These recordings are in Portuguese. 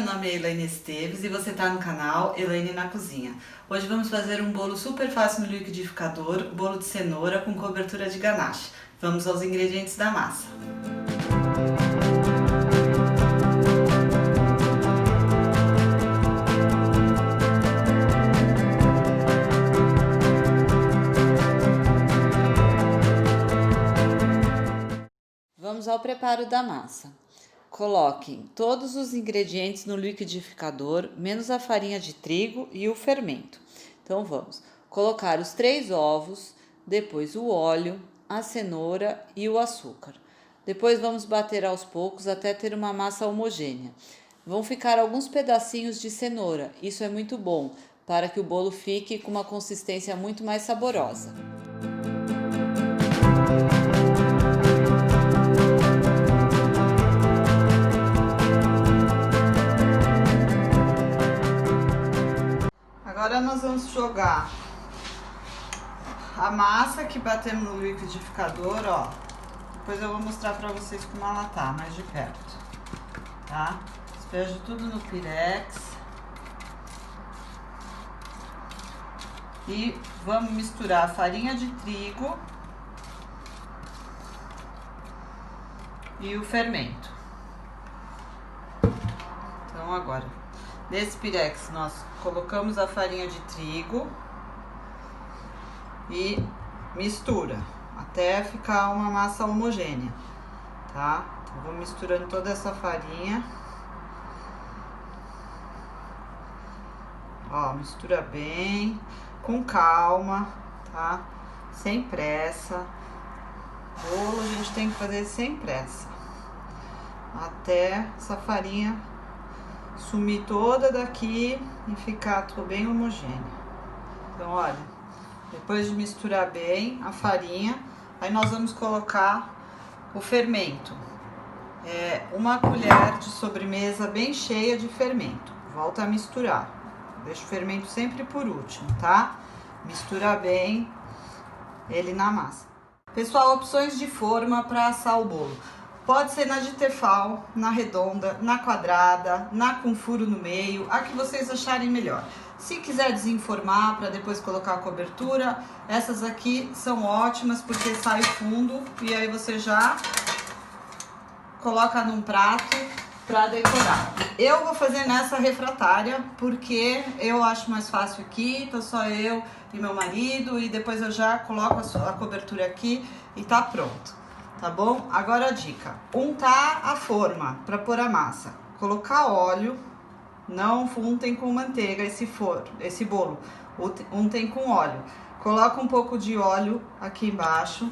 meu nome é Elaine Esteves e você está no canal Elaine na Cozinha. Hoje vamos fazer um bolo super fácil no liquidificador, bolo de cenoura com cobertura de ganache. Vamos aos ingredientes da massa. Vamos ao preparo da massa. Coloquem todos os ingredientes no liquidificador, menos a farinha de trigo e o fermento. Então vamos colocar os 3 ovos, depois o óleo, a cenoura e o açúcar. Depois vamos bater aos poucos até ter uma massa homogênea. Vão ficar alguns pedacinhos de cenoura, isso é muito bom, para que o bolo fique com uma consistência muito mais saborosa. Agora nós vamos jogar a massa que batemos no liquidificador, ó. Depois eu vou mostrar pra vocês como ela tá, mais de perto, tá? Despejo tudo no pirex. E vamos misturar a farinha de trigo e o fermento. Então agora, nesse pirex nós colocamos a farinha de trigo e mistura até ficar uma massa homogênea, tá? Então, vou misturando toda essa farinha. Ó, mistura bem, com calma, tá? Sem pressa. Bolo a gente tem que fazer sem pressa, até essa farinha sumir toda daqui e ficar tudo bem homogêneo. Então, olha, depois de misturar bem a farinha, aí nós vamos colocar o fermento. Uma colher de sobremesa bem cheia de fermento. Volta a misturar. Deixa o fermento sempre por último, tá? Mistura bem ele na massa. Pessoal, opções de forma para assar o bolo. Pode ser na de tefal, na redonda, na quadrada, na com furo no meio, a que vocês acharem melhor. Se quiser desenformar para depois colocar a cobertura, essas aqui são ótimas porque sai fundo e aí você já coloca num prato para decorar. Eu vou fazer nessa refratária porque eu acho mais fácil aqui, então só eu e meu marido, e depois eu já coloco a cobertura aqui e tá pronto. Tá bom? Agora a dica: untar a forma para pôr a massa. Colocar óleo, não untem com manteiga esse bolo, untem com óleo. Coloca um pouco de óleo aqui embaixo,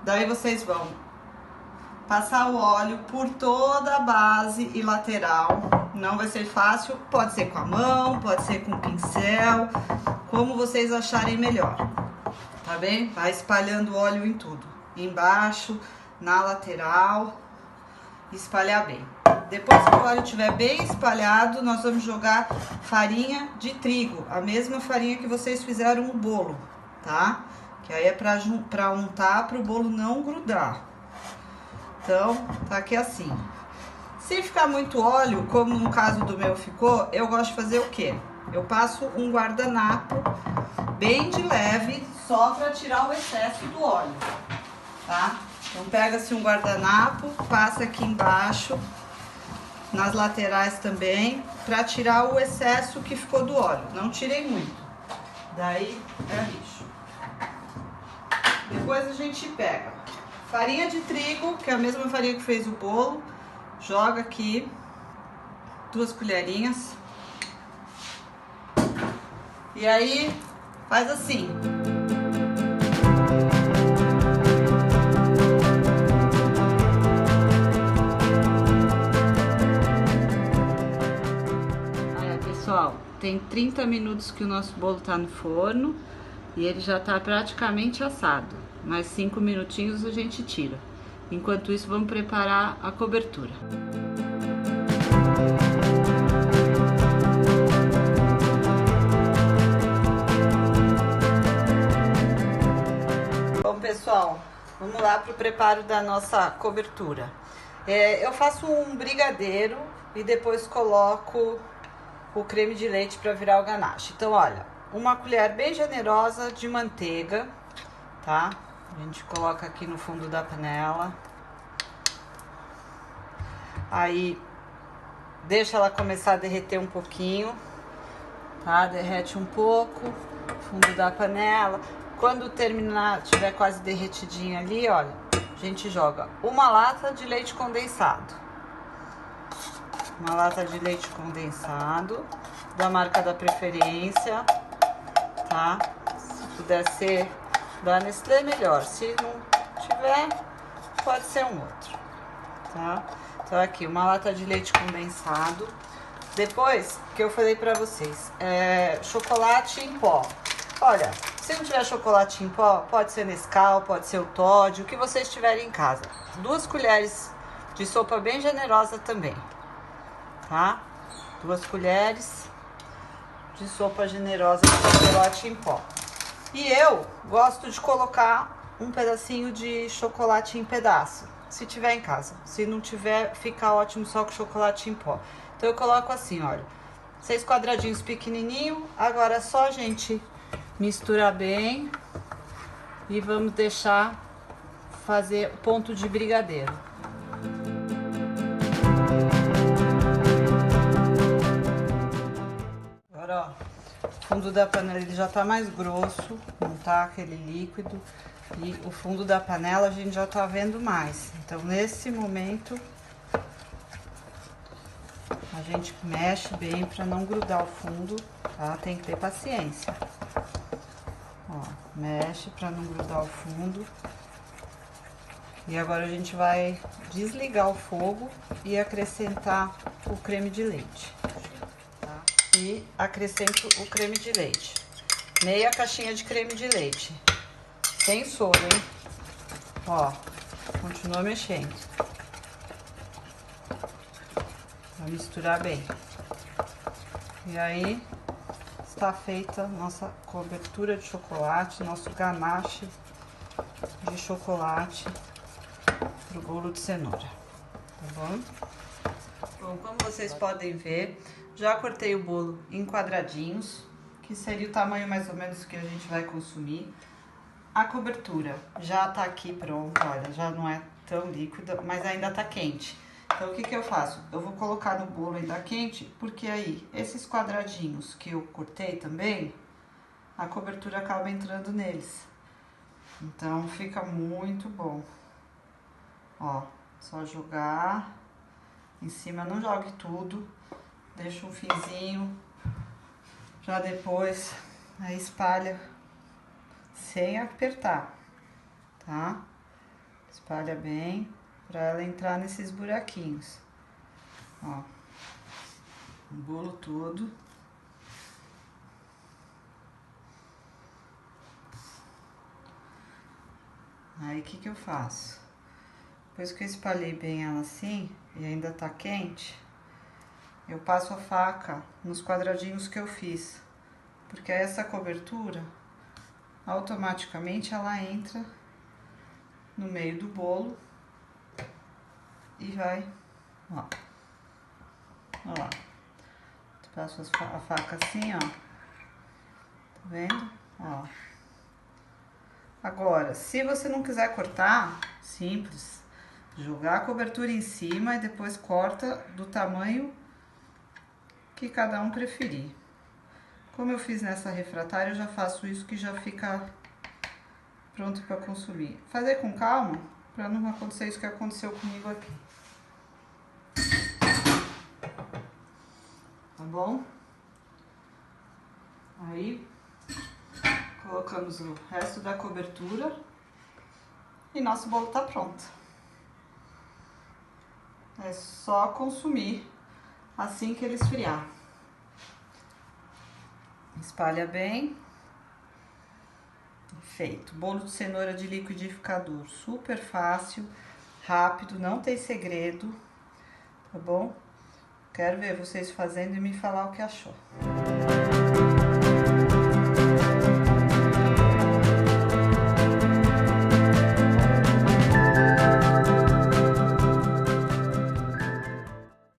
daí vocês vão passar o óleo por toda a base e lateral. Não vai ser fácil, pode ser com a mão, pode ser com pincel, como vocês acharem melhor, tá bem? Vai espalhando óleo em tudo. Embaixo, na lateral, espalhar bem. Depois que o óleo estiver bem espalhado, nós vamos jogar farinha de trigo, a mesma farinha que vocês fizeram o bolo, tá? Que aí é pra untar, para o bolo não grudar. Então, tá aqui assim. Se ficar muito óleo, como no caso do meu ficou, eu gosto de fazer o quê? Eu passo um guardanapo bem de leve, só para tirar o excesso do óleo. Tá? Então pega-se um guardanapo, passa aqui embaixo, nas laterais também, para tirar o excesso que ficou do óleo. Não tirei muito, daí é lixo. Depois a gente pega farinha de trigo, que é a mesma farinha que fez o bolo, joga aqui 2 colherinhas. E aí faz assim. Pessoal, tem 30 minutos que o nosso bolo tá no forno e ele já tá praticamente assado. Mais 5 minutinhos a gente tira. Enquanto isso, vamos preparar a cobertura. Bom, pessoal, vamos lá pro preparo da nossa cobertura. Eu faço um brigadeiro e depois coloco o creme de leite para virar o ganache. Então, olha, uma colher bem generosa de manteiga, tá? A gente coloca aqui no fundo da panela. Aí, deixa ela começar a derreter um pouquinho, tá? Derrete um pouco, fundo da panela. Quando terminar, tiver quase derretidinho ali, olha, a gente joga uma lata de leite condensado. Uma lata de leite condensado, da marca da preferência, tá? Se puder ser da Nestlé, melhor. Se não tiver, pode ser um outro, tá? Então aqui, uma lata de leite condensado. Depois, que eu falei pra vocês, chocolate em pó. Olha, se não tiver chocolate em pó, pode ser Nescau, pode ser o Toddy, o que vocês tiverem em casa. 2 colheres de sopa bem generosa também, tá? 2 colheres de sopa generosa de chocolate em pó. E eu gosto de colocar um pedacinho de chocolate em pedaço, se tiver em casa. Se não tiver, fica ótimo só com chocolate em pó. Então eu coloco assim, olha, 6 quadradinhos pequenininho. Agora é só a gente misturar bem e vamos deixar fazer ponto de brigadeiro. Agora, ó, o fundo da panela ele já tá mais grosso, não tá aquele líquido. E o fundo da panela a gente já tá vendo mais. Então, nesse momento, a gente mexe bem para não grudar o fundo, tá? Tem que ter paciência. Ó, mexe para não grudar o fundo. E agora a gente vai desligar o fogo e acrescentar o creme de leite. Tá? E acrescento o creme de leite. Meia caixinha de creme de leite. Sem soro, hein? Ó, continua mexendo. Vai misturar bem. E aí, está feita nossa cobertura de chocolate, nosso ganache de chocolate pro bolo de cenoura, tá bom? Bom, como vocês podem ver, já cortei o bolo em quadradinhos, que seria o tamanho mais ou menos que a gente vai consumir. A cobertura já tá aqui pronta, olha, já não é tão líquida, mas ainda tá quente. Então, o que que eu faço? Eu vou colocar no bolo ainda quente, porque aí, esses quadradinhos que eu cortei também, a cobertura acaba entrando neles. Então, fica muito bom. Ó, só jogar em cima, não jogue tudo, deixa um fiozinho, já depois, aí espalha sem apertar, tá? Espalha bem pra ela entrar nesses buraquinhos. Ó, o bolo todo. Aí, o que que eu faço? Depois que eu espalhei bem ela assim, e ainda tá quente, eu passo a faca nos quadradinhos que eu fiz. Porque essa cobertura, automaticamente ela entra no meio do bolo e vai, ó. Ó lá. Passo a faca assim, ó. Tá vendo? Ó. Agora, se você não quiser cortar, simples. Jogar a cobertura em cima e depois corta do tamanho que cada um preferir. Como eu fiz nessa refratária, eu já faço isso que já fica pronto para consumir. Fazer com calma, para não acontecer isso que aconteceu comigo aqui. Tá bom? Aí, colocamos o resto da cobertura e nosso bolo tá pronto. É só consumir assim que ele esfriar. Espalha bem. Feito. Bolo de cenoura de liquidificador. Super fácil, rápido, não tem segredo, tá bom? Quero ver vocês fazendo e me falar o que achou.